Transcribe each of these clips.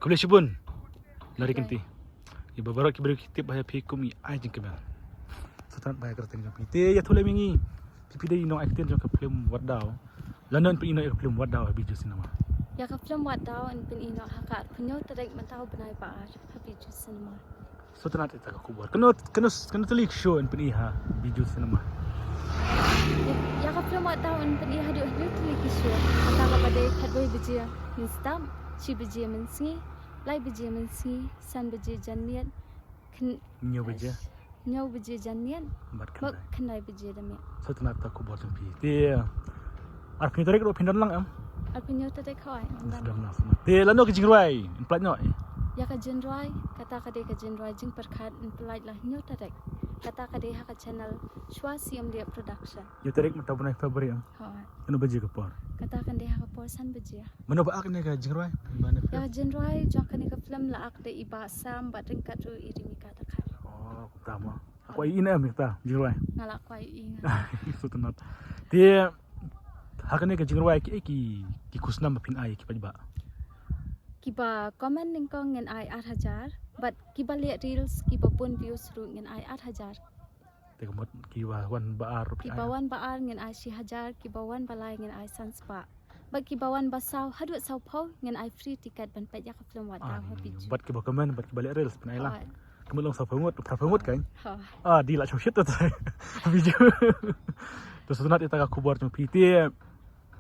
Kublai Shibun. Lari kenti. Iba baru kibri kitip bahaya pikum I ai jing kebal. Sotan bahaya kerten jong pite ya thule mingi. Pipide ino akten jong ke film wadau. London pe ino ke film wadau biju sinema. Ya ka film wadau an pin ino hakat punyo tarik mentau benai baar habiju cinema. Sotan at ita ka kubor. Kano telik show an pin iha biju sinema. Ya ka film wadau an pin iha dio dio tuli kisyo. Ata ka badai khatboi bijia instam chi bijia mensi. Lai bijia mensi san bijia janian. Nyo beja. Nyau bijia janian. Bat Mak kan. kenai bijia dami. Sotan at kubor jong pite. Ar kini tarik ro pindan lang am. Al punyo tarik kawai. Sudah langsung. Te lano ke jingruai. In plat nyo. Ya ka jenroi kata ka de ka jenroi jing perkhat in pelai lah nyo tarik. Kata ka de ha ka channel Shwa Siam dia production. Yo tarik mata bunai Februari am. Kawai. Kano beja ke por. Kata kan de ha ka porsan bijia. Mana ba akne ka jingruai? Mana Ya jenroi jang kan ka film la ak de iba sam bat ring kat ru irimi kata kan. Oh, pertama. Aku ai ina am ta jingruai. Ngalak kwai inga. Sotanat. Te hakane ka jingruai ki kusnam pin ai ki pajba. Kiba comment ning kong ngen ai 8,000 but kiba liat reels kiba pun views ru ngen ai 8,000. Te kamot ki wan baar pin ai. Kibawan baar ngen ai 1,000 kibawan balai ngen ai sanspa. But kibawan basau hadut sau pau ngen ai free ticket ban pet ya ka film wadau habiju. Bat ki ba komen bat ki balik reels pin ai lah. Kawai. Kemudian long sa pangut kan. Ha. Ah, di la shit ta. Habiju. Terus sotanat ita ka kubor jong pite.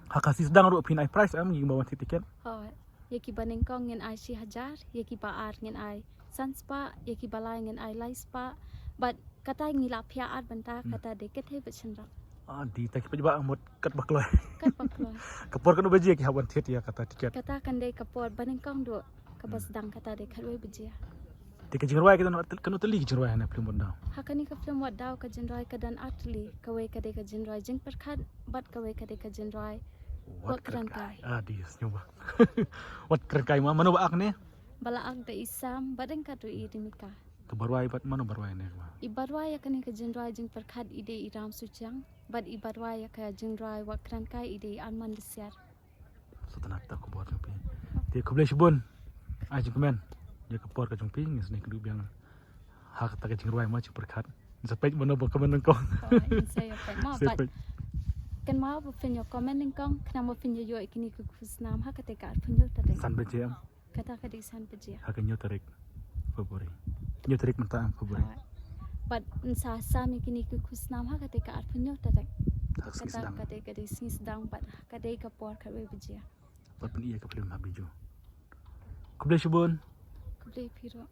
Hakasi sedang ru pin ai price am ngi bawan tiket. Ha. Ya kiba ning kong ngen ai 1,000 ya kiba ar ngen ai sanspa ya kiba balai ngen ai laispa but kata ngila pia at banta kata de kethe bachenra. Ah, di tak pajba mot kat bakloi. Kat pakloi. Kapor kan beje ki hawan tiet ya kata tiket. Kata kan de kapor baning kong do kabas dang kata de khalwai bijia. Te jingruai kita kan teli jingruai na film benda. Hakani ka film wadau ka jenroi ka dan atli kawai ka de ka jenroi jing perkhat bat kawai ka de ka jenroi wat kerangkai. Ah, di nyoba. Wat kerangkai mana ba akne? Bala ak da isam badeng ka tu irimika. Ke barwai bat mana barwai ne. Ibarwai ya kani ka jenroi jing perkhat ide iram sucang bat ibarwai ya ka jenroi wat kerangkai ide arman desiar. Sotanat ta ko buat pi. Te ko boleh Shibun. Ah, jingmen. Ya ke por ka jong pi ngi sne ke biang. Hak ta ka jingruai ma ci perkat. Sepet mana ba kamen ko. Saya pe ma bat kan mau berfinyo komen ning kong kenapa finyo yo ikini ke kusnam ha ketika finyo tarik San beje am. kata ka de san bijia. Hak nyo tarik Februari. Nyo tarik menta am Februari. But sa sami kini ke kusnam ha ketika finyo tarik Hak ski kata sedang. ka de si sedang but ka de ka por ka we bijia. Bat pun iya ke film habiju. Ko boleh Shibun. Kublai piro.